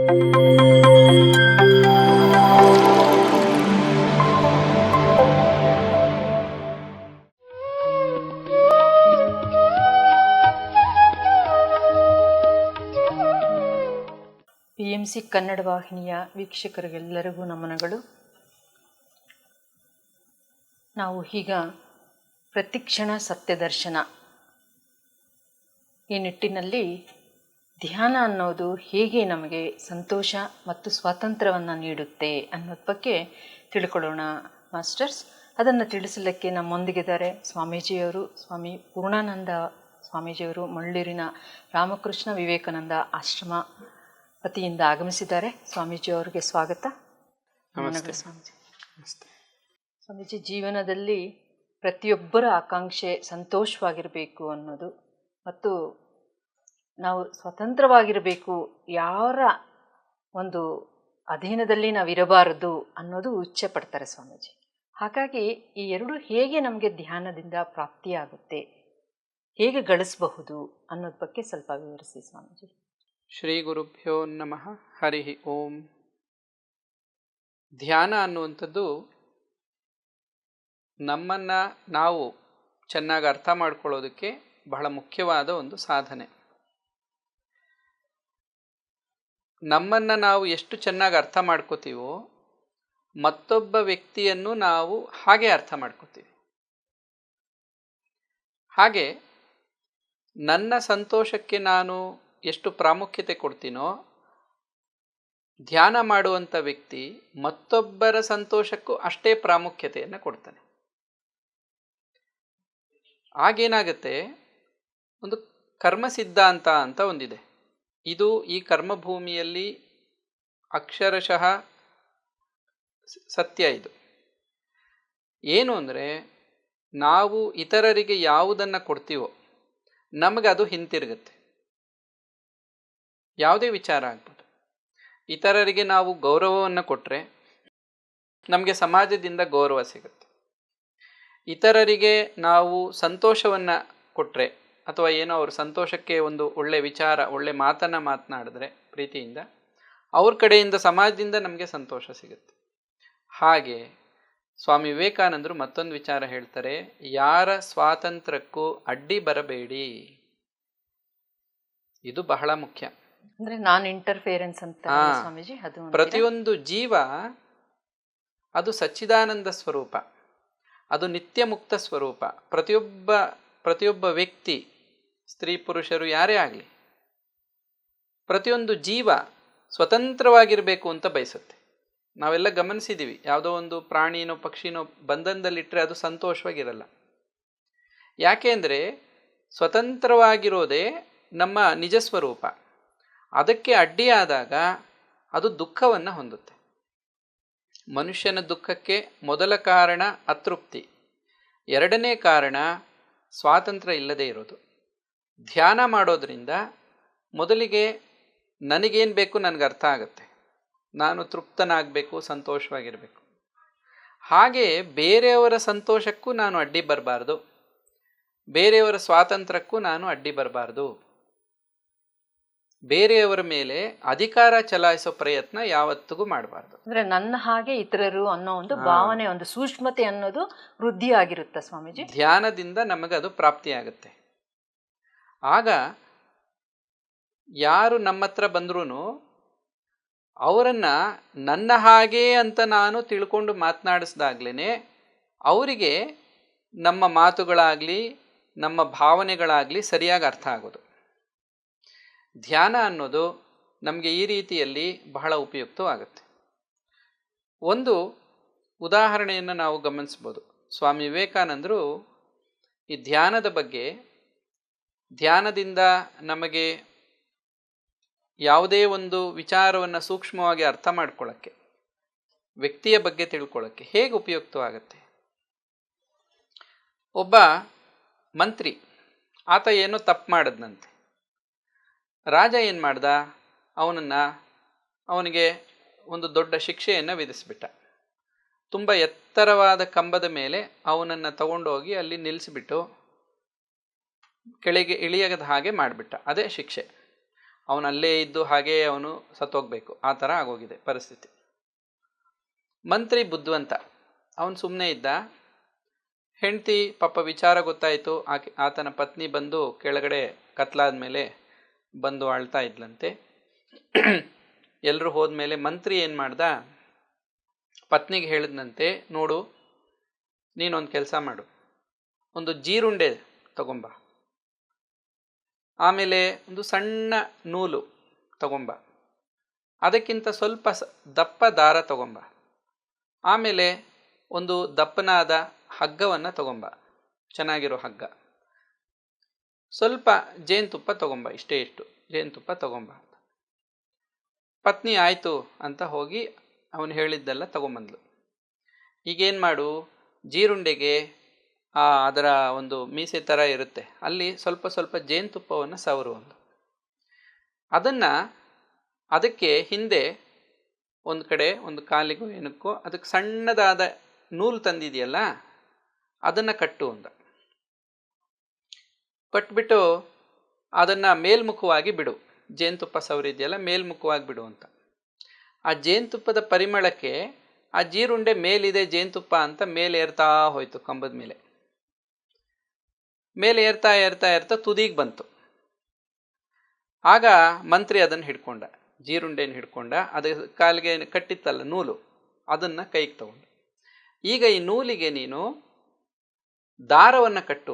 PMC Kannada ವಾಹಿನಿಯ ವೀಕ್ಷಕರಿಗೆಲ್ಲರಿಗೂ ನಮನಗಳು. ನಾವು ಈಗ ಪ್ರತಿಕ್ಷಣ ಸತ್ಯದರ್ಶನ ಈ ನಿಟ್ಟಿನಲ್ಲಿ ಧ್ಯಾನ ಅನ್ನೋದು ಹೇಗೆ ನಮಗೆ ಸಂತೋಷ ಮತ್ತು ಸ್ವಾತಂತ್ರ್ಯವನ್ನು ನೀಡುತ್ತೆ ಅನ್ನೋದ್ರ ಬಗ್ಗೆ ತಿಳ್ಕೊಳ್ಳೋಣ ಮಾಸ್ಟರ್ಸ್. ಅದನ್ನು ತಿಳಿಸಲಿಕ್ಕೆ ನಮ್ಮೊಂದಿಗಿದ್ದಾರೆ ಸ್ವಾಮೀಜಿಯವರು, ಸ್ವಾಮಿ ಪೂರ್ಣಾನಂದ ಸ್ವಾಮೀಜಿಯವರು ಮಂಗಳೂರಿನ ರಾಮಕೃಷ್ಣ ವಿವೇಕಾನಂದ ಆಶ್ರಮ ವತಿಯಿಂದ ಆಗಮಿಸಿದ್ದಾರೆ. ಸ್ವಾಮೀಜಿ ಅವರಿಗೆ ಸ್ವಾಗತ. ನಮಸ್ತೆ ಸ್ವಾಮೀಜಿ. ಸ್ವಾಮೀಜಿ, ಜೀವನದಲ್ಲಿ ಪ್ರತಿಯೊಬ್ಬರ ಆಕಾಂಕ್ಷೆ ಸಂತೋಷವಾಗಿರಬೇಕು ಅನ್ನೋದು ಮತ್ತು ನಾವು ಸ್ವತಂತ್ರವಾಗಿರಬೇಕು, ಯಾರ ಒಂದು ಅಧೀನದಲ್ಲಿ ನಾವಿರಬಾರದು ಅನ್ನೋದು ಇಚ್ಛೆ ಪಡ್ತಾರೆ ಸ್ವಾಮೀಜಿ. ಹಾಗಾಗಿ ಈ ಎರಡು ಹೇಗೆ ನಮಗೆ ಧ್ಯಾನದಿಂದ ಪ್ರಾಪ್ತಿಯಾಗುತ್ತೆ, ಹೇಗೆ ಗಳಿಸಬಹುದು ಅನ್ನೋದ್ರ ಬಗ್ಗೆ ಸ್ವಲ್ಪ ವಿವರಿಸಿ ಸ್ವಾಮೀಜಿ. ಶ್ರೀ ಗುರುಭ್ಯೋ ನಮಃ. ಹರಿ ಓಂ. ಧ್ಯಾನ ಅನ್ನುವಂಥದ್ದು ನಮ್ಮನ್ನು ನಾವು ಚೆನ್ನಾಗಿ ಅರ್ಥ ಮಾಡ್ಕೊಳ್ಳೋದಕ್ಕೆ ಬಹಳ ಮುಖ್ಯವಾದ ಒಂದು ಸಾಧನೆ. ನಮ್ಮನ್ನು ನಾವು ಎಷ್ಟು ಚೆನ್ನಾಗಿ ಅರ್ಥ ಮಾಡ್ಕೋತೀವೋ ಮತ್ತೊಬ್ಬ ವ್ಯಕ್ತಿಯನ್ನು ನಾವು ಹಾಗೆ ಅರ್ಥ ಮಾಡ್ಕೋತೀವಿ. ಹಾಗೆ ನನ್ನ ಸಂತೋಷಕ್ಕೆ ನಾನು ಎಷ್ಟು ಪ್ರಾಮುಖ್ಯತೆ ಕೊಡ್ತೀನೋ, ಧ್ಯಾನ ಮಾಡುವಂಥ ವ್ಯಕ್ತಿ ಮತ್ತೊಬ್ಬರ ಸಂತೋಷಕ್ಕೂ ಅಷ್ಟೇ ಪ್ರಾಮುಖ್ಯತೆಯನ್ನು ಕೊಡ್ತಾನೆ. ಆಗೇನಾಗತ್ತೆ, ಒಂದು ಕರ್ಮ ಸಿದ್ಧಾಂತ ಅಂತ ಒಂದಿದೆ. ಇದು ಈ ಕರ್ಮಭೂಮಿಯಲ್ಲಿ ಅಕ್ಷರಶಃ ಸತ್ಯ. ಇದು ಏನು ಅಂದರೆ, ನಾವು ಇತರರಿಗೆ ಯಾವುದನ್ನು ಕೊಡ್ತೀವೋ ನಮಗೆ ಅದು ಹಿಂತಿರುಗುತ್ತೆ. ಯಾವುದೇ ವಿಚಾರ ಆಗ್ಬೋದು. ಇತರರಿಗೆ ನಾವು ಗೌರವವನ್ನು ಕೊಟ್ಟರೆ ನಮಗೆ ಸಮಾಜದಿಂದ ಗೌರವ ಸಿಗುತ್ತೆ. ಇತರರಿಗೆ ನಾವು ಸಂತೋಷವನ್ನು ಕೊಟ್ಟರೆ ಅಥವಾ ಏನೋ ಅವ್ರ ಸಂತೋಷಕ್ಕೆ ಒಂದು ಒಳ್ಳೆ ವಿಚಾರ, ಒಳ್ಳೆ ಮಾತನ್ನು ಮಾತನಾಡಿದ್ರೆ ಪ್ರೀತಿಯಿಂದ, ಅವ್ರ ಕಡೆಯಿಂದ ಸಮಾಜದಿಂದ ನಮಗೆ ಸಂತೋಷ ಸಿಗುತ್ತೆ. ಹಾಗೆ ಸ್ವಾಮಿ ವಿವೇಕಾನಂದರು ಮತ್ತೊಂದು ವಿಚಾರ ಹೇಳ್ತಾರೆ, ಯಾರ ಸ್ವಾತಂತ್ರ್ಯಕ್ಕೂ ಅಡ್ಡಿ ಬರಬೇಡಿ. ಇದು ಬಹಳ ಮುಖ್ಯ. ಅಂದ್ರೆ ನಾನ್ ಇಂಟರ್ಫಿಯರೆನ್ಸ್ ಅಂತ ಸ್ವಾಮೀಜಿ. ಅದು ಪ್ರತಿಯೊಂದು ಜೀವ ಅದು ಸಚ್ಚಿದಾನಂದ ಸ್ವರೂಪ, ಅದು ನಿತ್ಯ ಮುಕ್ತ ಸ್ವರೂಪ. ಪ್ರತಿಯೊಬ್ಬ ವ್ಯಕ್ತಿ, ಸ್ತ್ರೀ ಪುರುಷರು ಯಾರೇ ಆಗಲಿ, ಪ್ರತಿಯೊಂದು ಜೀವ ಸ್ವತಂತ್ರವಾಗಿರಬೇಕು ಅಂತ ಬಯಸುತ್ತೆ. ನಾವೆಲ್ಲ ಗಮನಿಸಿದ್ದೀವಿ, ಯಾವುದೋ ಒಂದು ಪ್ರಾಣಿನೋ ಪಕ್ಷಿನೋ ಬಂಧನದಲ್ಲಿಟ್ಟರೆ ಅದು ಸಂತೋಷವಾಗಿರಲ್ಲ. ಯಾಕೆ ಅಂದರೆ ಸ್ವತಂತ್ರವಾಗಿರೋದೇ ನಮ್ಮ ನಿಜ ಸ್ವರೂಪ. ಅದಕ್ಕೆ ಅಡ್ಡಿಯಾದಾಗ ಅದು ದುಃಖವನ್ನು ಹೊಂದುತ್ತೆ. ಮನುಷ್ಯನ ದುಃಖಕ್ಕೆ ಮೊದಲ ಕಾರಣ ಅತೃಪ್ತಿ, ಎರಡನೇ ಕಾರಣ ಸ್ವಾತಂತ್ರ್ಯ ಇಲ್ಲದೆ ಇರೋದು. ಧ್ಯಾನ ಮಾಡೋದ್ರಿಂದ ಮೊದಲಿಗೆ ನನಗೇನು ಬೇಕು ನನಗೆ ಅರ್ಥ ಆಗುತ್ತೆ, ನಾನು ತೃಪ್ತನಾಗಬೇಕು, ಸಂತೋಷವಾಗಿರಬೇಕು. ಹಾಗೆ ಬೇರೆಯವರ ಸಂತೋಷಕ್ಕೂ ನಾನು ಅಡ್ಡಿ ಬರಬಾರ್ದು, ಬೇರೆಯವರ ಸ್ವಾತಂತ್ರ್ಯಕ್ಕೂ ನಾನು ಅಡ್ಡಿ ಬರಬಾರ್ದು. ಬೇರೆಯವರ ಮೇಲೆ ಅಧಿಕಾರ ಚಲಾಯಿಸೋ ಪ್ರಯತ್ನ ಯಾವತ್ತಿಗೂ ಮಾಡಬಾರ್ದು. ಅಂದ್ರೆ ನನ್ನ ಹಾಗೆ ಇತರರು ಅನ್ನೋ ಒಂದು ಭಾವನೆ, ಒಂದು ಸೂಕ್ಷ್ಮತೆ ಅನ್ನೋದು ವೃದ್ಧಿ ಆಗಿರುತ್ತೆ ಸ್ವಾಮೀಜಿ. ಧ್ಯಾನದಿಂದ ನಮಗದು ಪ್ರಾಪ್ತಿಯಾಗುತ್ತೆ. ಆಗ ಯಾರು ನಮ್ಮ ಹತ್ರ ಬಂದ್ರೂ ಅವರನ್ನ ನನ್ನ ಹಾಗೆ ಅಂತ ನಾನು ತಿಳ್ಕೊಂಡು ಮಾತನಾಡಿಸ್ದಾಗ್ಲೇ ಅವರಿಗೆ ನಮ್ಮ ಮಾತುಗಳಾಗಲಿ ನಮ್ಮ ಭಾವನೆಗಳಾಗಲಿ ಸರಿಯಾಗಿ ಅರ್ಥ ಆಗೋದು. ಧ್ಯಾನ ಅನ್ನೋದು ನಮಗೆ ಈ ರೀತಿಯಲ್ಲಿ ಬಹಳ ಉಪಯುಕ್ತವಾಗುತ್ತೆ. ಒಂದು ಉದಾಹರಣೆಯನ್ನು ನಾವು ಗಮನಿಸ್ಬೋದು. ಸ್ವಾಮಿ ವಿವೇಕಾನಂದರು ಈ ಧ್ಯಾನದ ಬಗ್ಗೆ, ಧ್ಯಾನದಿಂದ ನಮಗೆ ಯಾವುದೇ ಒಂದು ವಿಚಾರವನ್ನು ಸೂಕ್ಷ್ಮವಾಗಿ ಅರ್ಥ ಮಾಡ್ಕೊಳ್ಳೋಕ್ಕೆ, ವ್ಯಕ್ತಿಯ ಬಗ್ಗೆ ತಿಳ್ಕೊಳ್ಳೋಕ್ಕೆ ಹೇಗೆ ಉಪಯುಕ್ತವಾಗುತ್ತೆ. ಒಬ್ಬ ಮಂತ್ರಿ, ಆತ ಏನೋ ತಪ್ಪು ಮಾಡಿದ್ನಂತೆ. ರಾಜ ಏನು ಮಾಡ್ದ, ಅವನಿಗೆ ಒಂದು ದೊಡ್ಡ ಶಿಕ್ಷೆಯನ್ನು ವಿಧಿಸಿಬಿಟ್ಟ. ತುಂಬ ಎತ್ತರವಾದ ಕಂಬದ ಮೇಲೆ ಅವನನ್ನು ತಗೊಂಡೋಗಿ ಅಲ್ಲಿ ನಿಲ್ಲಿಸಿಬಿಟ್ಟು ಕೆಳಗೆ ಇಳಿಯದ ಹಾಗೆ ಮಾಡಿಬಿಟ್ಟ. ಅದೇ ಶಿಕ್ಷೆ. ಅವನು ಅಲ್ಲೇ ಇದ್ದು ಹಾಗೇ ಅವನು ಸತ್ತೋಗ್ಬೇಕು, ಆ ಥರ ಆಗೋಗಿದೆ ಪರಿಸ್ಥಿತಿ. ಮಂತ್ರಿ ಬುದ್ಧಿವಂತ, ಅವನು ಸುಮ್ಮನೆ ಇದ್ದ. ಹೆಂಡತಿ ಪಾಪ ವಿಚಾರ ಗೊತ್ತಾಯಿತು, ಆತನ ಪತ್ನಿ ಬಂದು ಕೆಳಗಡೆ ಕತ್ಲಾದ ಮೇಲೆ ಬಂದು ಆಳ್ತಾ ಇದ್ಲಂತೆ. ಎಲ್ಲರೂ ಹೋದ್ಮೇಲೆ ಮಂತ್ರಿ ಏನು ಮಾಡ್ದ, ಪತ್ನಿಗೆ ಹೇಳಿದ್ನಂತೆ, ನೋಡು ನೀನೊಂದು ಕೆಲಸ ಮಾಡು, ಒಂದು ಜೀರುಂಡೆ ತಗೊಂಬ, ಆಮೇಲೆ ಒಂದು ಸಣ್ಣ ನೂಲು ತಗೊಂಬ, ಅದಕ್ಕಿಂತ ಸ್ವಲ್ಪ ದಪ್ಪ ದಾರ ತಗೊಂಬ, ಆಮೇಲೆ ಒಂದು ದಪ್ಪನಾದ ಹಗ್ಗವನ್ನು ತಗೊಂಬ, ಚೆನ್ನಾಗಿರೋ ಹಗ್ಗ, ಸ್ವಲ್ಪ ಜೇನುತುಪ್ಪ ತಗೊಂಬ, ಇಷ್ಟು ಜೇನುತುಪ್ಪ ತಗೊಂಬ. ಪತ್ನಿ ಆಯಿತು ಅಂತ ಹೋಗಿ ಅವನು ಹೇಳಿದ್ದೆಲ್ಲ ತಗೊಂಬಂದ್ಲು. ಈಗೇನು ಮಾಡು, ಜೀರುಂಡೆಗೆ ಅದರ ಒಂದು ಮೀಸೆ ಥರ ಇರುತ್ತೆ, ಅಲ್ಲಿ ಸ್ವಲ್ಪ ಸ್ವಲ್ಪ ಜೇನುತುಪ್ಪವನ್ನು ಸವರು ಒಂದು. ಅದಕ್ಕೆ ಹಿಂದೆ ಒಂದು ಕಡೆ ಒಂದು ಕಾಲಿಗೂ ಏನಕ್ಕೋ ಅದಕ್ಕೆ ಸಣ್ಣದಾದ ನೂಲು ತಂದಿದೆಯಲ್ಲ ಅದನ್ನು ಕಟ್ಟು ಅಂದ. ಕಟ್ಬಿಟ್ಟು ಅದನ್ನು ಮೇಲ್ಮುಖವಾಗಿ ಬಿಡು, ಜೇನುತುಪ್ಪ ಸವರಿದೆಯಲ್ಲ ಮೇಲ್ಮುಖವಾಗಿ ಬಿಡು ಅಂತ. ಆ ಜೇನುತುಪ್ಪದ ಪರಿಮಳಕ್ಕೆ ಆ ಜೀರುಂಡೆ ಮೇಲಿದೆ ಜೇನುತುಪ್ಪ ಅಂತ ಮೇಲೆ ಏರ್ತಾ ಹೋಯ್ತು, ಕಂಬದ ಮೇಲೆ ಏರ್ತಾ ಏರ್ತಾ ಏರ್ತಾ ತುದಿಗೆ ಬಂತು. ಆಗ ಮಂತ್ರಿ ಅದನ್ನು ಹಿಡ್ಕೊಂಡ, ಜೀರುಂಡೆನ ಹಿಡ್ಕೊಂಡ, ಅದು ಕಾಲಿಗೆ ಕಟ್ಟಿತ್ತಲ್ಲ ನೂಲು, ಅದನ್ನು ಕೈಗೆ ತಗೊಂಡ. ಈಗ ಈ ನೂಲಿಗೆ ನೀನು ದಾರವನ್ನು ಕಟ್ಟು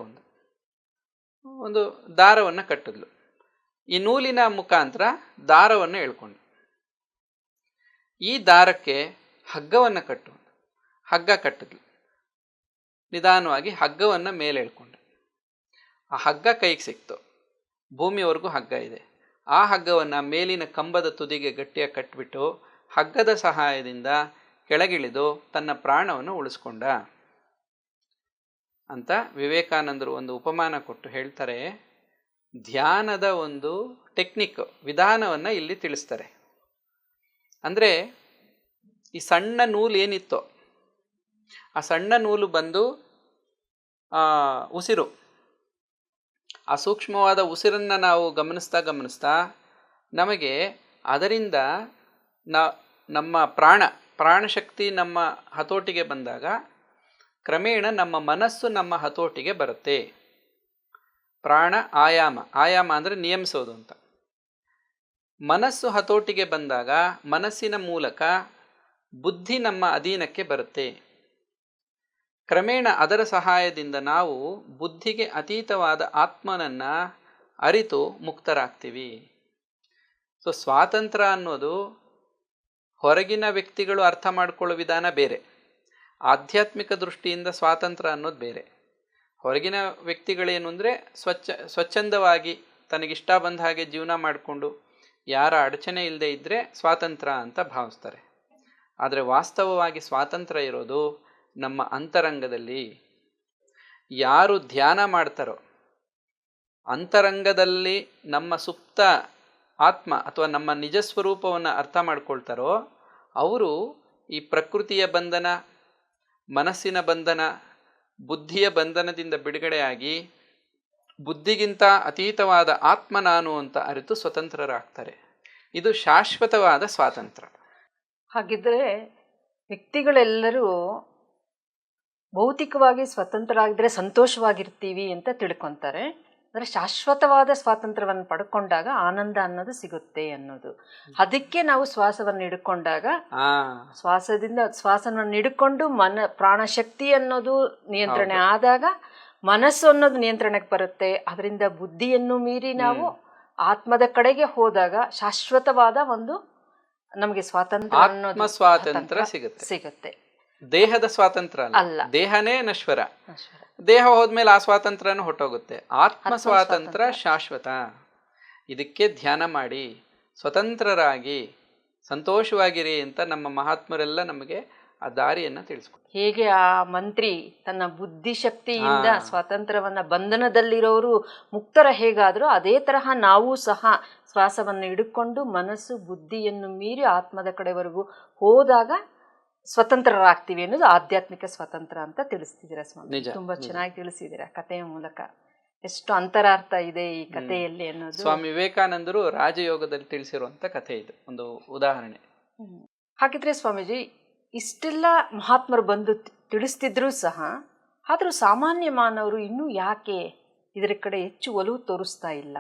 ಒಂದು ದಾರವನ್ನು ಕಟ್ಟಿದ್ಲು. ಈ ನೂಲಿನ ಮುಖಾಂತರ ದಾರವನ್ನು ಎಳ್ಕೊಂಡು, ಈ ದಾರಕ್ಕೆ ಹಗ್ಗವನ್ನು ಕಟ್ಟು, ಹಗ್ಗ ಕಟ್ಟಿದ್ಲು. ನಿಧಾನವಾಗಿ ಹಗ್ಗವನ್ನು ಮೇಲೆ ಎಳ್ಕೊಂಡೆ. ಆ ಹಗ್ಗ ಕೈಗೆ ಸಿಕ್ತು, ಭೂಮಿಯವರೆಗೂ ಹಗ್ಗ ಇದೆ. ಆ ಹಗ್ಗವನ್ನು ಮೇಲಿನ ಕಂಬದ ತುದಿಗೆ ಗಟ್ಟಿಯಾಗಿ ಕಟ್ಟಿಬಿಟ್ಟು ಹಗ್ಗದ ಸಹಾಯದಿಂದ ಕೆಳಗಿಳಿದು ತನ್ನ ಪ್ರಾಣವನ್ನು ಉಳಿಸ್ಕೊಂಡ ಅಂತ ವಿವೇಕಾನಂದರು ಒಂದು ಉಪಮಾನ ಕೊಟ್ಟು ಹೇಳ್ತಾರೆ. ಧ್ಯಾನದ ಒಂದು ಟೆಕ್ನಿಕ್, ವಿಧಾನವನ್ನು ಇಲ್ಲಿ ತಿಳಿಸ್ತಾರೆ. ಅಂದರೆ ಈ ಸಣ್ಣ ನೂಲು ಏನಿತ್ತೋ ಆ ಸಣ್ಣ ನೂಲು ಬಂದು ಉಸಿರು, ಆ ಸೂಕ್ಷ್ಮವಾದ ಉಸಿರನ್ನು ನಾವು ಗಮನಿಸ್ತಾ ನಮಗೆ ಅದರಿಂದ ನಮ್ಮ ಪ್ರಾಣಶಕ್ತಿ ನಮ್ಮ ಹತೋಟಿಗೆ ಬಂದಾಗ ಕ್ರಮೇಣ ನಮ್ಮ ಮನಸ್ಸು ನಮ್ಮ ಹತೋಟಿಗೆ ಬರುತ್ತೆ. ಪ್ರಾಣ ಆಯಾಮ ಅಂದರೆ ನಿಯಮಿಸೋದು ಅಂತ. ಮನಸ್ಸು ಹತೋಟಿಗೆ ಬಂದಾಗ ಮನಸ್ಸಿನ ಮೂಲಕ ಬುದ್ಧಿ ನಮ್ಮ ಅಧೀನಕ್ಕೆ ಬರುತ್ತೆ. ಕ್ರಮೇಣ ಅದರ ಸಹಾಯದಿಂದ ನಾವು ಬುದ್ಧಿಗೆ ಅತೀತವಾದ ಆತ್ಮನನ್ನು ಅರಿತು ಮುಕ್ತರಾಗ್ತೀವಿ. ಸೊ ಸ್ವಾತಂತ್ರ್ಯ ಅನ್ನೋದು ಹೊರಗಿನ ವ್ಯಕ್ತಿಗಳು ಅರ್ಥ ಮಾಡಿಕೊಳ್ಳೋ ವಿಧಾನ ಬೇರೆ, ಆಧ್ಯಾತ್ಮಿಕ ದೃಷ್ಟಿಯಿಂದ ಸ್ವಾತಂತ್ರ್ಯ ಅನ್ನೋದು ಬೇರೆ. ಹೊರಗಿನ ವ್ಯಕ್ತಿಗಳೇನು ಅಂದರೆ ಸ್ವಚ್ಛಂದವಾಗಿ ತನಗಿಷ್ಟ ಬಂದ ಹಾಗೆ ಜೀವನ ಮಾಡಿಕೊಂಡು ಯಾರ ಅಡಚಣೆ ಇಲ್ಲದೆ ಇದ್ದರೆ ಸ್ವಾತಂತ್ರ್ಯ ಅಂತ ಭಾವಿಸ್ತಾರೆ. ಆದರೆ ವಾಸ್ತವವಾಗಿ ಸ್ವಾತಂತ್ರ್ಯ ಇರೋದು ನಮ್ಮ ಅಂತರಂಗದಲ್ಲಿ. ಯಾರು ಧ್ಯಾನ ಮಾಡ್ತಾರೋ, ಅಂತರಂಗದಲ್ಲಿ ನಮ್ಮ ಸುಪ್ತ ಆತ್ಮ ಅಥವಾ ನಮ್ಮ ನಿಜ ಸ್ವರೂಪವನ್ನು ಅರ್ಥ ಮಾಡ್ಕೊಳ್ತಾರೋ ಅವರು ಈ ಪ್ರಕೃತಿಯ ಬಂಧನ, ಮನಸ್ಸಿನ ಬಂಧನ, ಬುದ್ಧಿಯ ಬಂಧನದಿಂದ ಬಿಡುಗಡೆಯಾಗಿ ಬುದ್ಧಿಗಿಂತ ಅತೀತವಾದ ಆತ್ಮ ನಾನು ಅಂತ ಅರಿತು ಸ್ವತಂತ್ರರಾಗ್ತಾರೆ. ಇದು ಶಾಶ್ವತವಾದ ಸ್ವಾತಂತ್ರ್ಯ. ಹಾಗಿದ್ರೆ ವ್ಯಕ್ತಿಗಳೆಲ್ಲರೂ ಭೌತಿಕವಾಗಿ ಸ್ವತಂತ್ರರಾಗಿದ್ದರೆ ಸಂತೋಷವಾಗಿರ್ತೀವಿ ಅಂತ ತಿಳ್ಕೊತಾರೆ. ಅಂದರೆ ಶಾಶ್ವತವಾದ ಸ್ವಾತಂತ್ರ್ಯವನ್ನು ಪಡ್ಕೊಂಡಾಗ ಆನಂದ ಅನ್ನೋದು ಸಿಗುತ್ತೆ ಅನ್ನೋದು. ಅದಕ್ಕೆ ನಾವು ಶ್ವಾಸವನ್ನು ಹಿಡ್ಕೊಂಡಾಗ ಶ್ವಾಸವನ್ನು ಹಿಡ್ಕೊಂಡು ಪ್ರಾಣಶಕ್ತಿ ಅನ್ನೋದು ನಿಯಂತ್ರಣೆ ಆದಾಗ ಮನಸ್ಸು ಅನ್ನೋದು ನಿಯಂತ್ರಣಕ್ಕೆ ಬರುತ್ತೆ. ಅದರಿಂದ ಬುದ್ಧಿಯನ್ನು ಮೀರಿ ನಾವು ಆತ್ಮದ ಕಡೆಗೆ ಹೋದಾಗ ಶಾಶ್ವತವಾದ ಒಂದು ನಮಗೆ ಸ್ವಾತಂತ್ರ್ಯ ಅನ್ನೋದು ಸ್ವಾತಂತ್ರ್ಯ ಸಿಗುತ್ತೆ. ದೇಹದ ಸ್ವಾತಂತ್ರ್ಯ ಅಲ್ಲ, ದೇಹನೇ ನಶ್ವರ. ದೇಹ ಹೋದ್ಮೇಲೆ ಆ ಸ್ವಾತಂತ್ರ್ಯನೂ ಹೊಟ್ಟೋಗುತ್ತೆ. ಆತ್ಮ ಸ್ವಾತಂತ್ರ್ಯ ಶಾಶ್ವತ. ಇದಕ್ಕೆ ಧ್ಯಾನ ಮಾಡಿ ಸ್ವತಂತ್ರರಾಗಿ ಸಂತೋಷವಾಗಿರಿ ಅಂತ ನಮ್ಮ ಮಹಾತ್ಮರೆಲ್ಲ ನಮಗೆ ಆ ದಾರಿಯನ್ನು ತಿಳಿಸ್ಕೊಡ್ತಾರೆ. ಹೇಗೆ ಆ ಮಂತ್ರಿ ತನ್ನ ಬುದ್ಧಿಶಕ್ತಿಯಿಂದ ಸ್ವಾತಂತ್ರ್ಯವನ್ನ ಬಂಧನದಲ್ಲಿರೋರು ಮುಕ್ತರ ಹೇಗಾದರೂ ಅದೇ ತರಹ ನಾವು ಸಹ ಶ್ವಾಸವನ್ನು ಹಿಡ್ಕೊಂಡು ಮನಸ್ಸು ಬುದ್ಧಿಯನ್ನು ಮೀರಿ ಆತ್ಮದ ಕಡೆವರೆಗೂ ಹೋದಾಗ ಸ್ವತಂತ್ರರಾಗ್ತೀವಿ ಅನ್ನೋದು ಆಧ್ಯಾತ್ಮಿಕ ಸ್ವತಂತ್ರ ಅಂತ ತಿಳಿಸ್ತಿದ್ದೀರಾ ಸ್ವಾಮಿ. ತುಂಬಾ ಚೆನ್ನಾಗಿ ತಿಳಿಸಿದ್ದೀರಾ ಕಥೆಯ ಮೂಲಕ. ಎಷ್ಟು ಅಂತರಾರ್ಥ ಇದೆ ಈ ಕಥೆಯಲ್ಲಿ ಅನ್ನೋದು. ಸ್ವಾಮಿ ವಿವೇಕಾನಂದರು ರಾಜಯೋಗದಲ್ಲಿ ತಿಳಿಸಿರುವಂತ ಕಥೆ ಇದು ಒಂದು ಉದಾಹರಣೆ. ಹಾಗಿದ್ರೆ ಸ್ವಾಮೀಜಿ, ಇಷ್ಟೆಲ್ಲ ಮಹಾತ್ಮರು ಬಂದು ತಿಳಿಸ್ತಿದ್ರು ಸಹ, ಆದರೂ ಸಾಮಾನ್ಯ ಮಾನವರು ಇನ್ನೂ ಯಾಕೆ ಇದರ ಕಡೆ ಹೆಚ್ಚು ಒಲವು ತೋರಿಸ್ತಾ ಇಲ್ಲ?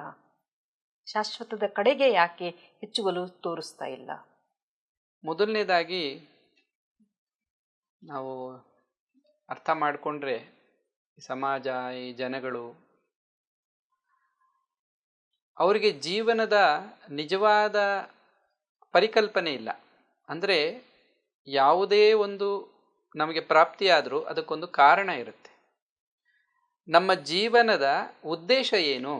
ಶಾಶ್ವತದ ಕಡೆಗೆ ಯಾಕೆ ಹೆಚ್ಚು ಒಲವು ತೋರಿಸ್ತಾ ಇಲ್ಲ? ಮೊದಲನೇದಾಗಿ ನಾವು ಅರ್ಥ ಮಾಡಿಕೊಂಡ್ರೆ, ಸಮಾಜ, ಈ ಜನಗಳು, ಅವರಿಗೆ ಜೀವನದ ನಿಜವಾದ ಪರಿಕಲ್ಪನೆ ಇಲ್ಲ. ಅಂದರೆ ಯಾವುದೇ ಒಂದು ನಮಗೆ ಪ್ರಾಪ್ತಿಯಾದರೂ ಅದಕ್ಕೊಂದು ಕಾರಣ ಇರುತ್ತೆ. ನಮ್ಮ ಜೀವನದ ಉದ್ದೇಶ ಏನು,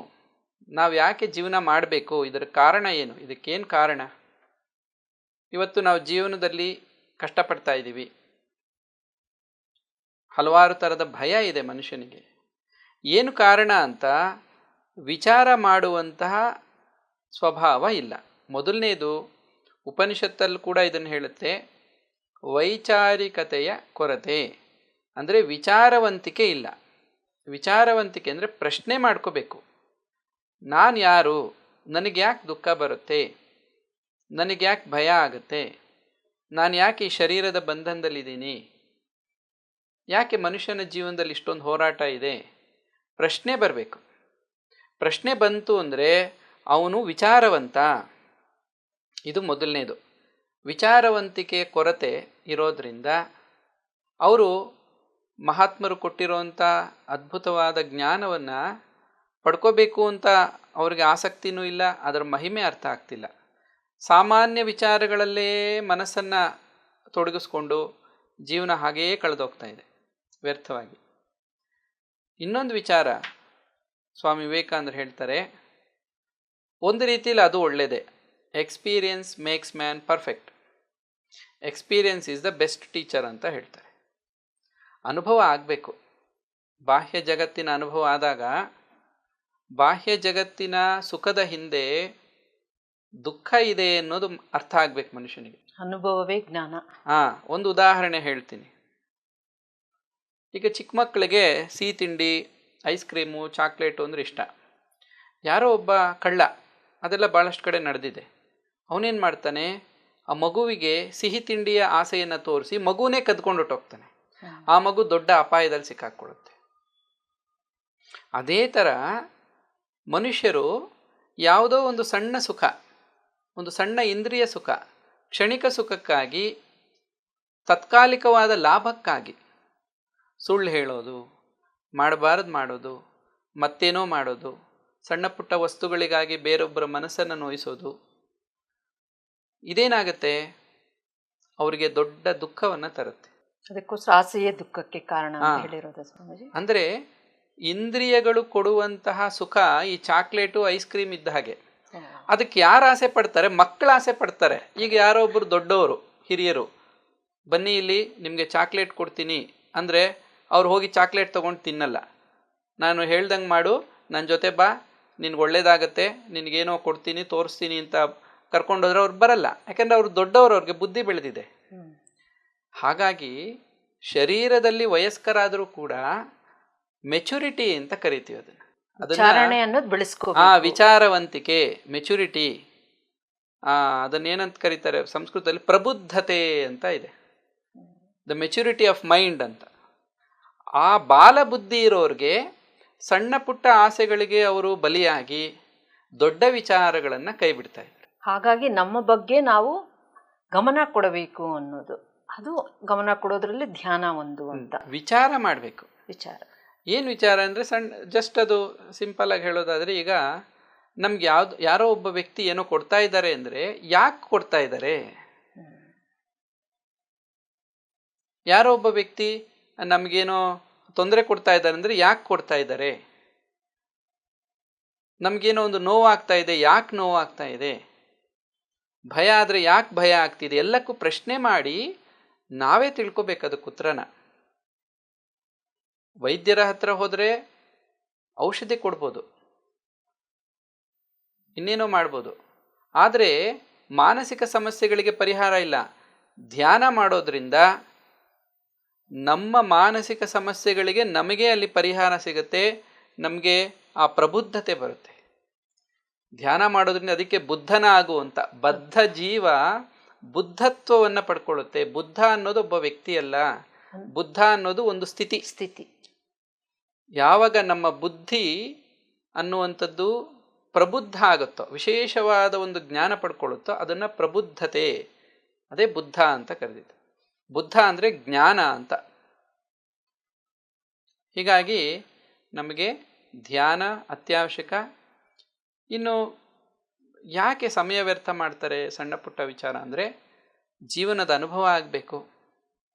ನಾವು ಯಾಕೆ ಜೀವನ ಮಾಡಬೇಕು, ಇದರ ಕಾರಣ ಏನು, ಇದಕ್ಕೇನು ಕಾರಣ? ಇವತ್ತು ನಾವು ಜೀವನದಲ್ಲಿ ಕಷ್ಟಪಡ್ತಾ ಇದ್ದೀವಿ, ಹಲವಾರು ಥರದ ಭಯ ಇದೆ ಮನುಷ್ಯನಿಗೆ. ಏನು ಕಾರಣ ಅಂತ ವಿಚಾರ ಮಾಡುವಂತಹ ಸ್ವಭಾವ ಇಲ್ಲ. ಮೊದಲನೇದು, ಉಪನಿಷತ್ತಲ್ಲಿ ಕೂಡ ಇದನ್ನು ಹೇಳುತ್ತೆ, ವೈಚಾರಿಕತೆಯ ಕೊರತೆ. ಅಂದರೆ ವಿಚಾರವಂತಿಕೆ ಇಲ್ಲ. ವಿಚಾರವಂತಿಕೆ ಅಂದರೆ ಪ್ರಶ್ನೆ ಮಾಡ್ಕೋಬೇಕು. ನಾನು ಯಾರು, ನನಗೆ ಯಾಕೆ ದುಃಖ ಬರುತ್ತೆ, ನನಗೆ ಯಾಕೆ ಭಯ ಆಗುತ್ತೆ, ನಾನು ಯಾಕೆ ಈ ಶರೀರದ ಬಂಧನದಲ್ಲಿದ್ದೀನಿ, ಯಾಕೆ ಮನುಷ್ಯನ ಜೀವನದಲ್ಲಿ ಇಷ್ಟೊಂದು ಹೋರಾಟ ಇದೆ, ಪ್ರಶ್ನೆ ಬರಬೇಕು. ಪ್ರಶ್ನೆ ಬಂತು ಅಂದರೆ ಅವನು ವಿಚಾರವಂತ. ಇದು ಮೊದಲನೇದು. ವಿಚಾರವಂತಿಕೆಯ ಕೊರತೆ ಇರೋದ್ರಿಂದ ಅವರು ಮಹಾತ್ಮರು ಕೊಟ್ಟಿರೋಂಥ ಅದ್ಭುತವಾದ ಜ್ಞಾನವನ್ನು ಪಡ್ಕೋಬೇಕು ಅಂತ ಅವ್ರಿಗೆ ಆಸಕ್ತಿನೂ ಇಲ್ಲ, ಅದರ ಮಹಿಮೆ ಅರ್ಥ ಆಗ್ತಿಲ್ಲ. ಸಾಮಾನ್ಯ ವಿಚಾರಗಳಲ್ಲೇ ಮನಸ್ಸನ್ನು ತೊಡಗಿಸ್ಕೊಂಡು ಜೀವನ ಹಾಗೆಯೇ ಕಳೆದೋಗ್ತಾ ಇದೆ ವ್ಯರ್ಥವಾಗಿ. ಇನ್ನೊಂದು ವಿಚಾರ, ಸ್ವಾಮಿ ವಿವೇಕಾನಂದರು ಹೇಳ್ತಾರೆ, ಒಂದು ರೀತಿಯಲ್ಲಿ ಅದು ಒಳ್ಳೆಯದೇ. Experience makes man perfect. Experience is the best teacher ಅಂತ ಹೇಳ್ತಾರೆ. ಅನುಭವ ಆಗಬೇಕು. ಬಾಹ್ಯ ಜಗತ್ತಿನ ಅನುಭವ ಆದಾಗ, ಬಾಹ್ಯ ಜಗತ್ತಿನ ಸುಖದ ಹಿಂದೆ ದುಃಖ ಇದೆ ಅನ್ನೋದು ಅರ್ಥ ಆಗ್ಬೇಕು ಮನುಷ್ಯನಿಗೆ. ಅನುಭವವೇ ಜ್ಞಾನ. ಒಂದು ಉದಾಹರಣೆ ಹೇಳ್ತೀನಿ. ಈಗ ಚಿಕ್ಕ ಮಕ್ಕಳಿಗೆ ಸಿಹಿ ತಿಂಡಿ, ಐಸ್ ಕ್ರೀಮು, ಚಾಕ್ಲೇಟು ಅಂದರೆ ಇಷ್ಟ. ಯಾರೋ ಒಬ್ಬ ಕಳ್ಳ, ಅದೆಲ್ಲ ಭಾಳಷ್ಟು ಕಡೆ ನಡೆದಿದೆ, ಅವನೇನು ಮಾಡ್ತಾನೆ, ಆ ಮಗುವಿಗೆ ಸಿಹಿ ತಿಂಡಿಯ ಆಸೆಯನ್ನು ತೋರಿಸಿ ಮಗುವನ್ನೇ ಕದ್ಕೊಂಡು ಹೊಟ್ಟೋಗ್ತಾನೆ. ಆ ಮಗು ದೊಡ್ಡ ಅಪಾಯದಲ್ಲಿ ಸಿಕ್ಕಾಕ್ಕೊಳ್ಳುತ್ತೆ. ಅದೇ ಥರ ಮನುಷ್ಯರು ಯಾವುದೋ ಒಂದು ಸಣ್ಣ ಸುಖ, ಒಂದು ಸಣ್ಣ ಇಂದ್ರಿಯ ಸುಖ, ಕ್ಷಣಿಕ ಸುಖಕ್ಕಾಗಿ, ತಾತ್ಕಾಲಿಕವಾದ ಲಾಭಕ್ಕಾಗಿ ಸುಳ್ಳು ಹೇಳೋದು, ಮಾಡಬಾರದು ಮಾಡೋದು, ಮತ್ತೇನೋ ಮಾಡೋದು, ಸಣ್ಣ ಪುಟ್ಟ ವಸ್ತುಗಳಿಗಾಗಿ ಬೇರೊಬ್ಬರ ಮನಸ್ಸನ್ನು ನೋಯಿಸೋದು, ಇದೇನಾಗುತ್ತೆ, ಅವರಿಗೆ ದೊಡ್ಡ ದುಃಖವನ್ನು ತರುತ್ತೆ. ಅದಕ್ಕೋಸ್ಕರ ಆಸೆಯೇ ದುಃಖಕ್ಕೆ ಕಾರಣ ಅಂತ ಹೇಳಿರೋದು ಸ್ವಾಮೀಜಿ. ಅಂದರೆ ಇಂದ್ರಿಯಗಳು ಕೊಡುವಂತಹ ಸುಖ ಈ ಚಾಕ್ಲೇಟು, ಐಸ್ ಕ್ರೀಮ್ ಇದ್ದ ಹಾಗೆ. ಅದಕ್ಕೆ ಯಾರು ಆಸೆ ಪಡ್ತಾರೆ? ಮಕ್ಕಳು ಆಸೆ ಪಡ್ತಾರೆ. ಈಗ ಯಾರೋ ಒಬ್ಬರು ದೊಡ್ಡವರು, ಹಿರಿಯರು, ಬನ್ನಿ ಇಲ್ಲಿ ನಿಮಗೆ ಚಾಕ್ಲೇಟ್ ಕೊಡ್ತೀನಿ ಅಂದರೆ ಅವ್ರು ಹೋಗಿ ಚಾಕ್ಲೇಟ್ ತೊಗೊಂಡು ತಿನ್ನಲ್ಲ. ನಾನು ಹೇಳ್ದಂಗೆ ಮಾಡು, ನನ್ನ ಜೊತೆ ಬಾ, ನಿನ್ಗೆ ಒಳ್ಳೇದಾಗತ್ತೆ, ನಿನಗೇನೋ ಕೊಡ್ತೀನಿ, ತೋರಿಸ್ತೀನಿ ಅಂತ ಕರ್ಕೊಂಡೋದ್ರೆ ಅವ್ರು ಬರಲ್ಲ. ಯಾಕೆಂದರೆ ಅವ್ರು ದೊಡ್ಡವರು, ಅವ್ರಿಗೆ ಬುದ್ಧಿ ಬೆಳೆದಿದೆ. ಹಾಗಾಗಿ ಶರೀರದಲ್ಲಿ ವಯಸ್ಕರಾದರೂ ಕೂಡ ಮೆಚುರಿಟಿ ಅಂತ ಕರಿತೀವಿ ಅದನ್ನು. ವಿಚಾರವಂತಿಕೆ, ಮೆಚುರಿಟಿ, ಅದನ್ನೇನಂತ ಕರೀತಾರೆ ಸಂಸ್ಕೃತದಲ್ಲಿ, ಪ್ರಬುದ್ಧತೆ ಅಂತ ಇದೆ. ದ ಮೆಚುರಿಟಿ ಆಫ್ ಮೈಂಡ್ ಅಂತ. ಆ ಬಾಲಬುದ್ಧಿ ಇರೋರಿಗೆ ಸಣ್ಣ ಪುಟ್ಟ ಆಸೆಗಳಿಗೆ ಅವರು ಬಲಿಯಾಗಿ ದೊಡ್ಡ ವಿಚಾರಗಳನ್ನು ಕೈ ಬಿಡ್ತಾ ಇದ್ದಾರೆ. ಹಾಗಾಗಿ ನಮ್ಮ ಬಗ್ಗೆ ನಾವು ಗಮನ ಕೊಡಬೇಕು ಅನ್ನೋದು, ಅದು ಗಮನ ಕೊಡೋದ್ರಲ್ಲಿ ಧ್ಯಾನ ಒಂದು ಅಂತ. ವಿಚಾರ ಮಾಡಬೇಕು. ವಿಚಾರ ಏನು ವಿಚಾರ ಅಂದರೆ ಜಸ್ಟ್ ಅದು ಸಿಂಪಲ್ ಆಗಿ ಹೇಳೋದಾದರೆ, ಈಗ ನಮ್ಗೆ ಯಾರೋ ಒಬ್ಬ ವ್ಯಕ್ತಿ ಏನೋ ಕೊಡ್ತಾ ಇದ್ದಾರೆ ಅಂದರೆ ಯಾಕೆ ಕೊಡ್ತಾ ಇದ್ದಾರೆ? ಯಾರೋ ಒಬ್ಬ ವ್ಯಕ್ತಿ ನಮಗೇನೋ ತೊಂದರೆ ಕೊಡ್ತಾ ಇದ್ದಾರೆ ಅಂದರೆ ಯಾಕೆ ಕೊಡ್ತಾ ಇದ್ದಾರೆ? ನಮಗೇನೋ ಒಂದು ನೋವಾಗ್ತಾ ಇದೆ, ಯಾಕೆ ನೋವಾಗ್ತಾ ಇದೆ? ಭಯ ಆದರೆ ಯಾಕೆ ಭಯ ಆಗ್ತಿದೆ? ಎಲ್ಲಕ್ಕೂ ಪ್ರಶ್ನೆ ಮಾಡಿ ನಾವೇ ತಿಳ್ಕೊಬೇಕು ಅದಕ್ಕೆ ಉತ್ತರನ. ವೈದ್ಯರ ಹತ್ರ ಹೋದರೆ ಔಷಧಿ ಕೊಡ್ಬೋದು, ಇನ್ನೇನೋ ಮಾಡ್ಬೋದು, ಆದರೆ ಮಾನಸಿಕ ಸಮಸ್ಯೆಗಳಿಗೆ ಪರಿಹಾರ ಇಲ್ಲ. ಧ್ಯಾನ ಮಾಡೋದ್ರಿಂದ ನಮ್ಮ ಮಾನಸಿಕ ಸಮಸ್ಯೆಗಳಿಗೆ ನಮಗೆ ಅಲ್ಲಿ ಪರಿಹಾರ ಸಿಗುತ್ತೆ. ನಮಗೆ ಆ ಪ್ರಬುದ್ಧತೆ ಬರುತ್ತೆ. ಧ್ಯಾನ ಮಾಡೋದ್ರಿಂದ ಅದಕ್ಕೆ ಬುದ್ಧನ ಆಗುವಂತ ಬದ್ಧ ಜೀವ ಬುದ್ಧತ್ವವನ್ನು ಪಡ್ಕೊಳ್ಳುತ್ತೆ. ಬುದ್ಧ ಅನ್ನೋದು ಒಬ್ಬ ವ್ಯಕ್ತಿ ಅಲ್ಲ, ಬುದ್ಧ ಅನ್ನೋದು ಒಂದು ಸ್ಥಿತಿ. ಯಾವಾಗ ನಮ್ಮ ಬುದ್ಧಿ ಅನ್ನುವಂಥದ್ದು ಪ್ರಬುದ್ಧ ಆಗುತ್ತೋ, ವಿಶೇಷವಾದ ಒಂದು ಜ್ಞಾನ ಪಡ್ಕೊಳ್ಳುತ್ತೋ, ಅದನ್ನ ಪ್ರಬುದ್ಧತೆ, ಅದೇ ಬುದ್ಧ ಅಂತ ಕರೆದಿದ್ದು. ಬುದ್ಧ ಅಂದ್ರೆ ಜ್ಞಾನ ಅಂತ. ಹೀಗಾಗಿ ನಮಗೆ ಧ್ಯಾನ ಅತ್ಯವಶ್ಯಕ. ಇನ್ನು ಯಾಕೆ ಸಮಯ ವ್ಯರ್ಥ ಮಾಡ್ತಾರೆ ಸಣ್ಣ ಪುಟ್ಟ ವಿಚಾರ ಅಂದರೆ, ಜೀವನದ ಅನುಭವ ಆಗಬೇಕು.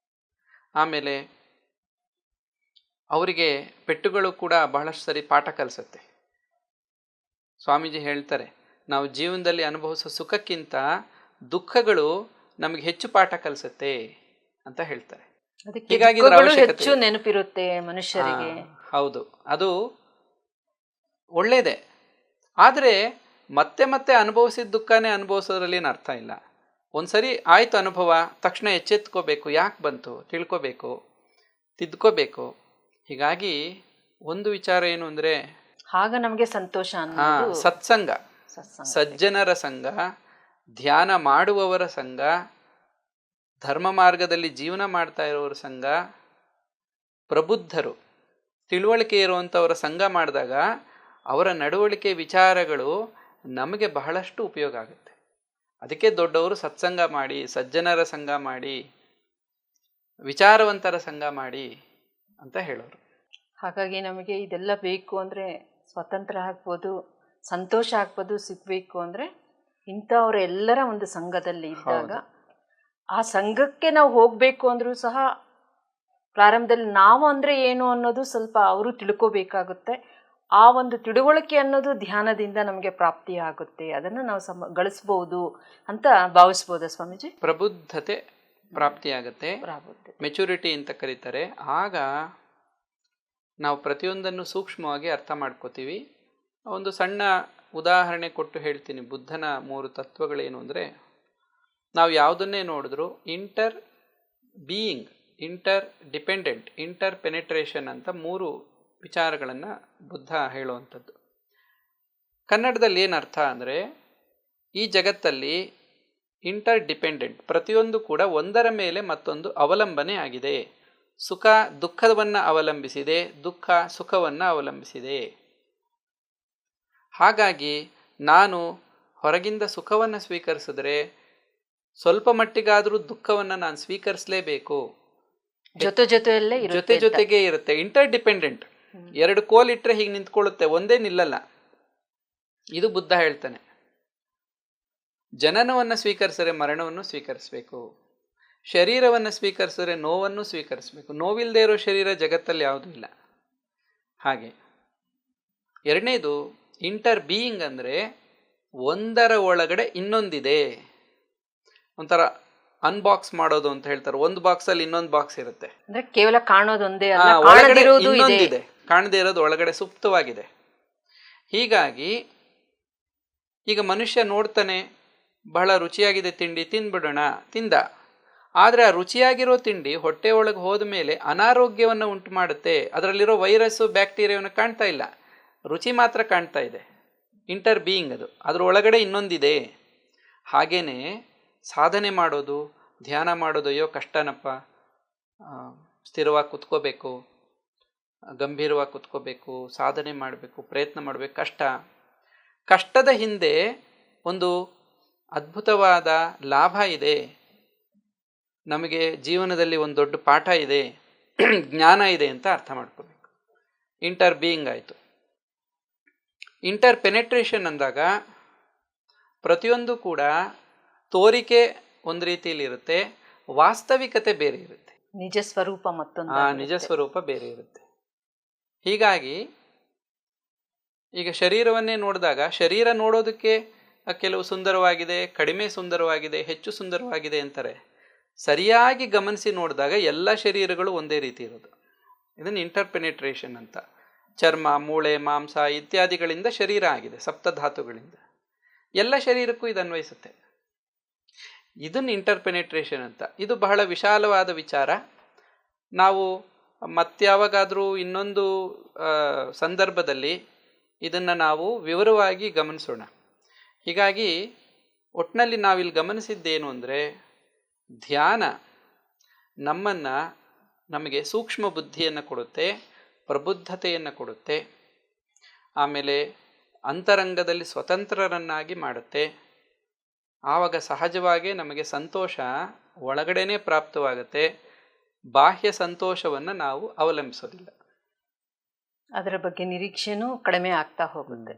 ಆಮೇಲೆ ಅವರಿಗೆ ಪೆಟ್ಟುಗಳು ಕೂಡ ಬಹಳಷ್ಟು ಸರಿ ಪಾಠ ಕಲಿಸುತ್ತೆ. ಸ್ವಾಮೀಜಿ ಹೇಳ್ತಾರೆ, ನಾವು ಜೀವನದಲ್ಲಿ ಅನುಭವಿಸೋ ಸುಖಕ್ಕಿಂತ ದುಃಖಗಳು ನಮಗೆ ಹೆಚ್ಚು ಪಾಠ ಕಲಿಸುತ್ತೆ ಅಂತ ಹೇಳ್ತಾರೆ. ಹೀಗಾಗಿ ಹೆಚ್ಚು ನೆನಪಿರುತ್ತೆ ಮನುಷ್ಯರಿಗೆ. ಹೌದು, ಅದು ಒಳ್ಳೇದೇ. ಆದರೆ ಮತ್ತೆ ಮತ್ತೆ ಅನುಭವಿಸಿದ ದುಃಖನೇ ಅನುಭವಿಸೋದ್ರಲ್ಲಿ ಏನು ಅರ್ಥ ಇಲ್ಲ. ಒಂದ್ಸರಿ ಆಯ್ತು ಅನುಭವ, ತಕ್ಷಣ ಎಚ್ಚೆತ್ಕೋಬೇಕು, ಯಾಕೆ ಬಂತು ತಿಳ್ಕೋಬೇಕು, ತಿದ್ಕೋಬೇಕು. ಹೀಗಾಗಿ ಒಂದು ವಿಚಾರ ಏನು ಅಂದ್ರೆ, ಆಗ ನಮಗೆ ಸಂತೋಷ. ಸತ್ಸಂಗ, ಸಜ್ಜನರ ಸಂಘ, ಧ್ಯಾನ ಮಾಡುವವರ ಸಂಘ, ಧರ್ಮ ಮಾರ್ಗದಲ್ಲಿ ಜೀವನ ಮಾಡ್ತಾ ಇರೋರ ಸಂಘ, ಪ್ರಬುದ್ಧರು ತಿಳುವಳಿಕೆ ಇರುವಂಥವರ ಸಂಘ ಮಾಡಿದಾಗ ಅವರ ನಡವಳಿಕೆ ವಿಚಾರಗಳು ನಮಗೆ ಬಹಳಷ್ಟು ಉಪಯೋಗ ಆಗುತ್ತೆ. ಅದಕ್ಕೆ ದೊಡ್ಡವರು ಸತ್ಸಂಗ ಮಾಡಿ, ಸಜ್ಜನರ ಸಂಘ ಮಾಡಿ, ವಿಚಾರವಂತರ ಸಂಘ ಮಾಡಿ ಅಂತ ಹೇಳೋರು. ಹಾಗಾಗಿ ನಮಗೆ ಇದೆಲ್ಲ ಬೇಕು ಅಂದರೆ, ಸ್ವತಂತ್ರ ಆಗ್ಬೋದು, ಸಂತೋಷ ಆಗ್ಬೋದು, ಸಿಗಬೇಕು ಅಂದರೆ ಇಂಥವರೆಲ್ಲರ ಒಂದು ಸಂಘದಲ್ಲಿ ಇದ್ದಾಗ, ಆ ಸಂಘಕ್ಕೆ ನಾವು ಹೋಗಬೇಕು ಅಂದರೂ ಸಹ ಪ್ರಾರಂಭದಲ್ಲಿ ನಾವು ಅಂದರೆ ಏನು ಅನ್ನೋದು ಸ್ವಲ್ಪ ಅವರು ತಿಳ್ಕೋಬೇಕಾಗುತ್ತೆ. ಆ ಒಂದು ತಿಳುವಳಿಕೆ ಅನ್ನೋದು ಧ್ಯಾನದಿಂದ ನಮಗೆ ಪ್ರಾಪ್ತಿ ಆಗುತ್ತೆ. ಅದನ್ನು ನಾವು ಗಳಿಸ್ಬೋದು ಅಂತ ಭಾವಿಸ್ಬೋದಾ ಸ್ವಾಮೀಜಿ? ಪ್ರಬುದ್ಧತೆ ಪ್ರಾಪ್ತಿಯಾಗುತ್ತೆ, ಮೆಚುರಿಟಿ ಅಂತ ಕರೀತಾರೆ. ಆಗ ನಾವು ಪ್ರತಿಯೊಂದನ್ನು ಸೂಕ್ಷ್ಮವಾಗಿ ಅರ್ಥ ಮಾಡ್ಕೋತೀವಿ. ಒಂದು ಸಣ್ಣ ಉದಾಹರಣೆ ಕೊಟ್ಟು ಹೇಳ್ತೀನಿ. ಬುದ್ಧನ 3 ತತ್ವಗಳೇನು ಅಂದರೆ, ನಾವು ಯಾವುದನ್ನೇ ನೋಡಿದ್ರು inter being, inter dependent, inter penetration ಅಂತ 3 ವಿಚಾರಗಳನ್ನು ಬುದ್ಧ ಹೇಳುವಂಥದ್ದು. ಕನ್ನಡದಲ್ಲಿ ಏನು ಅರ್ಥ ಅಂದರೆ, ಈ ಜಗತ್ತಲ್ಲಿ ಇಂಟರ್ ಡಿಪೆಂಡೆಂಟ್, ಪ್ರತಿಯೊಂದು ಕೂಡ ಒಂದರ ಮೇಲೆ ಮತ್ತೊಂದು ಅವಲಂಬನೆ ಆಗಿದೆ. ಸುಖ ದುಃಖವನ್ನು ಅವಲಂಬಿಸಿದೆ, ದುಃಖ ಸುಖವನ್ನು ಅವಲಂಬಿಸಿದೆ. ಹಾಗಾಗಿ ನಾನು ಹೊರಗಿಂದ ಸುಖವನ್ನು ಸ್ವೀಕರಿಸಿದ್ರೆ ಸ್ವಲ್ಪ ಮಟ್ಟಿಗಾದರೂ ದುಃಖವನ್ನು ನಾನು ಸ್ವೀಕರಿಸಲೇಬೇಕು. ಜೊತೆಗೆ ಇರುತ್ತೆ. ಇಂಟರ್ ಡಿಪೆಂಡೆಂಟ್, 2 ಕೋಲಿಟ್ರೆ ಹೀಗೆ ನಿಂತ್ಕೊಳ್ಳುತ್ತೆ, ಒಂದೇ ನಿಲ್ಲಲ್ಲ. ಇದು ಬುದ್ಧ ಹೇಳ್ತಾನೆ. ಜನನವನ್ನು ಸ್ವೀಕರಿಸಿದ್ರೆ ಮರಣವನ್ನು ಸ್ವೀಕರಿಸಬೇಕು, ಶರೀರವನ್ನು ಸ್ವೀಕರಿಸಿದ್ರೆ ನೋವನ್ನು ಸ್ವೀಕರಿಸಬೇಕು. ನೋವಿಲ್ಲದೆ ಇರೋ ಶರೀರ ಜಗತ್ತಲ್ಲಿ ಯಾವುದೂ ಇಲ್ಲ. ಹಾಗೆ ಎರಡನೇದು ಇಂಟರ್ ಬೀಯಿಂಗ್ ಅಂದರೆ, ಒಂದರ ಒಳಗಡೆ ಇನ್ನೊಂದಿದೆ. ಒಂಥರ ಅನ್ಬಾಕ್ಸ್ ಮಾಡೋದು ಅಂತ ಹೇಳ್ತಾರೆ. ಒಂದು ಬಾಕ್ಸಲ್ಲಿ ಇನ್ನೊಂದು ಬಾಕ್ಸ್ ಇರುತ್ತೆ. ಕೇವಲ ಕಾಣೋದೊಂದೇ, ಇನ್ನೊಂದಿದೆ, ಕಾಣದೇ ಇರೋದು ಒಳಗಡೆ ಸುಪ್ತವಾಗಿದೆ. ಹೀಗಾಗಿ ಈಗ ಮನುಷ್ಯ ನೋಡ್ತಾನೆ, ಬಹಳ ರುಚಿಯಾಗಿದೆ ತಿಂಡಿ, ತಿಂದ್ಬಿಡೋಣ, ತಿಂದ. ಆದರೆ ಆ ರುಚಿಯಾಗಿರೋ ತಿಂಡಿ ಹೊಟ್ಟೆ ಒಳಗೆ ಹೋದ ಮೇಲೆ ಅನಾರೋಗ್ಯವನ್ನು ಉಂಟು ಮಾಡುತ್ತೆ. ಅದರಲ್ಲಿರೋ ವೈರಸ್ಸು ಬ್ಯಾಕ್ಟೀರಿಯಾವನ್ನು ಕಾಣ್ತಾ ಇಲ್ಲ, ರುಚಿ ಮಾತ್ರ ಕಾಣ್ತಾ ಇದೆ. ಇಂಟರ್ ಬೀಯಿಂಗ್ ಅದು, ಅದರ ಒಳಗಡೆ ಇನ್ನೊಂದಿದೆ. ಹಾಗೇನೆ ಸಾಧನೆ ಮಾಡೋದು, ಧ್ಯಾನ ಮಾಡೋದು, ಅಯ್ಯೋ ಕಷ್ಟನಪ್ಪ, ಸ್ಥಿರವಾಗಿ ಕುತ್ಕೋಬೇಕು, ಗಂಭೀರವಾಗಿ ಕುತ್ಕೋಬೇಕು, ಸಾಧನೆ ಮಾಡಬೇಕು, ಪ್ರಯತ್ನ ಮಾಡಬೇಕು, ಕಷ್ಟದ ಹಿಂದೆ ಒಂದು ಅದ್ಭುತವಾದ ಲಾಭ ಇದೆ. ನಮಗೆ ಜೀವನದಲ್ಲಿ ಒಂದು ದೊಡ್ಡ ಪಾಠ ಇದೆ, ಜ್ಞಾನ ಇದೆ ಅಂತ ಅರ್ಥ ಮಾಡ್ಕೋಬೇಕು. ಇಂಟರ್ ಬೀಯಿಂಗ್ ಆಯಿತು. ಇಂಟರ್ ಪೆನೆಟ್ರೇಷನ್ ಅಂದಾಗ ಪ್ರತಿಯೊಂದು ಕೂಡ ತೋರಿಕೆ ಒಂದು ರೀತಿಯಲ್ಲಿ ಇರುತ್ತೆ, ವಾಸ್ತವಿಕತೆ ಬೇರೆ ಇರುತ್ತೆ. ನಿಜ ಸ್ವರೂಪ ಮತ್ತೊಂದು, ನಿಜ ಸ್ವರೂಪ ಬೇರೆ ಇರುತ್ತೆ. ಹೀಗಾಗಿ ಈಗ ಶರೀರವನ್ನೇ ನೋಡಿದಾಗ, ಶರೀರ ನೋಡೋದಕ್ಕೆ ಕೆಲವು ಸುಂದರವಾಗಿದೆ, ಕಡಿಮೆ ಸುಂದರವಾಗಿದೆ, ಹೆಚ್ಚು ಸುಂದರವಾಗಿದೆ ಅಂತಾರೆ. ಸರಿಯಾಗಿ ಗಮನಿಸಿ ನೋಡಿದಾಗ ಎಲ್ಲ ಶರೀರಗಳು ಒಂದೇ ರೀತಿ ಇರೋದು. ಇದನ್ನು ಇಂಟರ್ ಪೆನೆಟ್ರೇಷನ್ ಅಂತ. ಚರ್ಮ, ಮೂಳೆ, ಮಾಂಸ ಇತ್ಯಾದಿಗಳಿಂದ ಶರೀರ ಆಗಿದೆ, ಸಪ್ತಧಾತುಗಳಿಂದ. ಎಲ್ಲ ಶರೀರಕ್ಕೂ ಇದು ಅನ್ವಯಿಸುತ್ತೆ. ಇದನ್ನು ಇಂಟರ್ ಪೆನೆಟ್ರೇಷನ್ ಅಂತ. ಇದು ಬಹಳ ವಿಶಾಲವಾದ ವಿಚಾರ. ನಾವು ಮತ್ಯಾವಾಗಾದರೂ ಇನ್ನೊಂದು ಸಂದರ್ಭದಲ್ಲಿ ಇದನ್ನು ನಾವು ವಿವರವಾಗಿ ಗಮನಿಸೋಣ. ಹೀಗಾಗಿ ಒಟ್ಟಿನಲ್ಲಿ ನಾವಿಲ್ಲಿ ಗಮನಿಸಿದ್ದೇನು ಅಂದರೆ, ಧ್ಯಾನ ನಮಗೆ ಸೂಕ್ಷ್ಮ ಬುದ್ಧಿಯನ್ನು ಕೊಡುತ್ತೆ, ಪ್ರಬುದ್ಧತೆಯನ್ನು ಕೊಡುತ್ತೆ, ಆಮೇಲೆ ಅಂತರಂಗದಲ್ಲಿ ಸ್ವತಂತ್ರರನ್ನಾಗಿ ಮಾಡುತ್ತೆ. ಆವಾಗ ಸಹಜವಾಗೇ ನಮಗೆ ಸಂತೋಷ ಒಳಗಡೆನೇ ಪ್ರಾಪ್ತವಾಗುತ್ತೆ. ಬಾಹ್ಯ ಸಂತೋಷವನ್ನು ನಾವು ಅವಲಂಬಿಸೋದಿಲ್ಲ. ಅದರ ಬಗ್ಗೆ ನಿರೀಕ್ಷೆನೂ ಕಡಿಮೆ ಆಗ್ತಾ ಹೋಗುತ್ತೆ.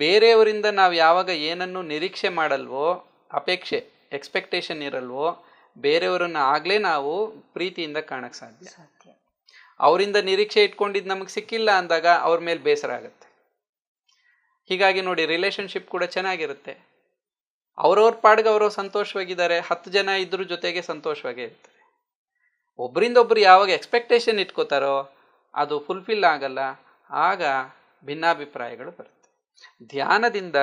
ಬೇರೆಯವರಿಂದ ನಾವು ಯಾವಾಗ ಏನನ್ನು ನಿರೀಕ್ಷೆ ಮಾಡಲ್ವೋ, ಎಕ್ಸ್ಪೆಕ್ಟೇಷನ್ ಇರಲ್ವೋ, ಬೇರೆಯವರನ್ನು ಆಗಲೇ ನಾವು ಪ್ರೀತಿಯಿಂದ ಕಾಣಕ್ಕೆ ಸಾಧ್ಯ. ಅವರಿಂದ ನಿರೀಕ್ಷೆ ಇಟ್ಕೊಂಡಿದ್ದು ನಮಗೆ ಸಿಕ್ಕಿಲ್ಲ ಅಂದಾಗ ಅವ್ರ ಮೇಲೆ ಬೇಸರ ಆಗುತ್ತೆ. ಹೀಗಾಗಿ ನೋಡಿ, ರಿಲೇಷನ್ಶಿಪ್ ಕೂಡ ಚೆನ್ನಾಗಿರುತ್ತೆ. ಅವ್ರವ್ರ ಪಾಡ್ಗೆ ಅವರು ಸಂತೋಷವಾಗಿದ್ದಾರೆ, 10 ಜನ ಇದ್ರ ಜೊತೆಗೆ ಸಂತೋಷವಾಗೇ ಇರ್ತಾರೆ. ಒಬ್ಬರಿಂದೊಬ್ಬರು ಯಾವಾಗ ಎಕ್ಸ್ಪೆಕ್ಟೇಷನ್ ಇಟ್ಕೋತಾರೋ ಅದು ಫುಲ್ಫಿಲ್ ಆಗಲ್ಲ. ಆಗ ಭಿನ್ನಾಭಿಪ್ರಾಯಗಳು ಬರುತ್ತೆ. ಧ್ಯಾನದಿಂದ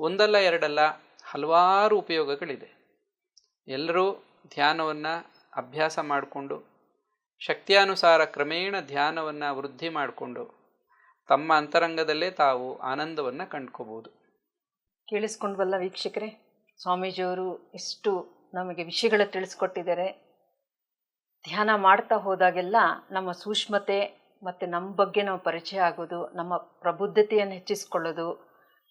ಒಂದಲ್ಲ ಎರಡಲ್ಲ ಹಲವಾರು ಉಪಯೋಗಗಳಿದೆ. ಎಲ್ಲರೂ ಧ್ಯಾನವನ್ನು ಅಭ್ಯಾಸ ಮಾಡಿಕೊಂಡು ಶಕ್ತಿಯಾನುಸಾರ ಕ್ರಮೇಣ ಧ್ಯಾನವನ್ನು ವೃದ್ಧಿ ಮಾಡಿಕೊಂಡು ತಮ್ಮ ಅಂತರಂಗದಲ್ಲೇ ತಾವು ಆನಂದವನ್ನು ಕಂಡ್ಕೋಬಹುದು. ಕೇಳಿಸ್ಕೊಂಡ್ವಲ್ಲ ವೀಕ್ಷಕರೇ, ಸ್ವಾಮೀಜಿಯವರು ಎಷ್ಟು ನಮಗೆ ವಿಷಯಗಳ ತಿಳಿಸ್ಕೊಟ್ಟಿದ್ದಾರೆ. ಧ್ಯಾನ ಮಾಡ್ತಾ ಹೋದಾಗೆಲ್ಲ ನಮ್ಮ ಸೂಕ್ಷ್ಮತೆ ಮತ್ತು ನಮ್ಮ ಬಗ್ಗೆ ನಾವು ಪರಿಚಯ ಆಗೋದು, ನಮ್ಮ ಪ್ರಬುದ್ಧತೆಯನ್ನು ಹೆಚ್ಚಿಸ್ಕೊಳ್ಳೋದು,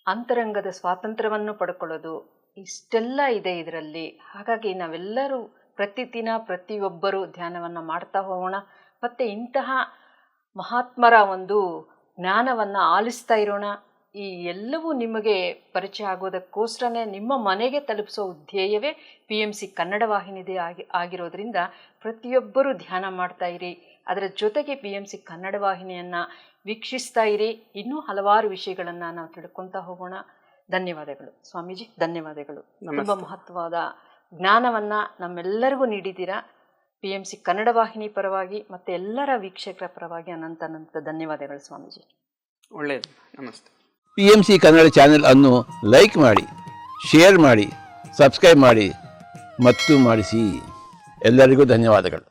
ಅಂತರಂಗದ ಸ್ವಾತಂತ್ರ್ಯವನ್ನು ಪಡ್ಕೊಳ್ಳೋದು, ಇಷ್ಟೆಲ್ಲ ಇದೆ ಇದರಲ್ಲಿ. ಹಾಗಾಗಿ ನಾವೆಲ್ಲರೂ ಪ್ರತಿದಿನ ಪ್ರತಿಯೊಬ್ಬರೂ ಧ್ಯಾನವನ್ನು ಮಾಡ್ತಾ ಹೋಗೋಣ. ಮತ್ತು ಇಂತಹ ಮಹಾತ್ಮರ ಒಂದು ಜ್ಞಾನವನ್ನು ಆಲಿಸ್ತಾ ಇರೋಣ. ಈ ಎಲ್ಲವೂ ನಿಮಗೆ ಪರಿಚಯ ಆಗೋದಕ್ಕೋಸ್ಕರನೇ ನಿಮ್ಮ ಮನೆಗೆ ತಲುಪಿಸೋ ಧ್ಯೇಯವೇ PMC ಕನ್ನಡ ವಾಹಿನಿದೆ ಆಗಿರೋದ್ರಿಂದ ಪ್ರತಿಯೊಬ್ಬರೂ ಧ್ಯಾನ ಮಾಡ್ತಾ ಇರಿ. ಅದರ ಜೊತೆಗೆ PMC ಕನ್ನಡ ವಾಹಿನಿಯನ್ನು ವೀಕ್ಷಿಸ್ತಾ ಇರಿ. ಇನ್ನೂ ಹಲವಾರು ವಿಷಯಗಳನ್ನು ನಾವು ತಿಳ್ಕೊತಾ ಹೋಗೋಣ. ಧನ್ಯವಾದಗಳು ಸ್ವಾಮೀಜಿ, ಧನ್ಯವಾದಗಳು. ತುಂಬ ಮಹತ್ವವಾದ ಜ್ಞಾನವನ್ನು ನಮ್ಮೆಲ್ಲರಿಗೂ ನೀಡಿದ್ದೀರಾ. PMC ಕನ್ನಡ ವಾಹಿನಿ ಪರವಾಗಿ ಮತ್ತು ಎಲ್ಲರ ವೀಕ್ಷಕರ ಪರವಾಗಿ ಅನಂತ ಧನ್ಯವಾದಗಳು ಸ್ವಾಮೀಜಿ. ಒಳ್ಳೆಯದು, ನಮಸ್ತೆ. PMC ಕನ್ನಡ ಚಾನೆಲ್ ಅನ್ನು ಲೈಕ್ ಮಾಡಿ, ಶೇರ್ ಮಾಡಿ, ಸಬ್ಸ್ಕ್ರೈಬ್ ಮಾಡಿ ಮತ್ತು ಮಾಡಿಸಿ. ಎಲ್ಲರಿಗೂ ಧನ್ಯವಾದಗಳು.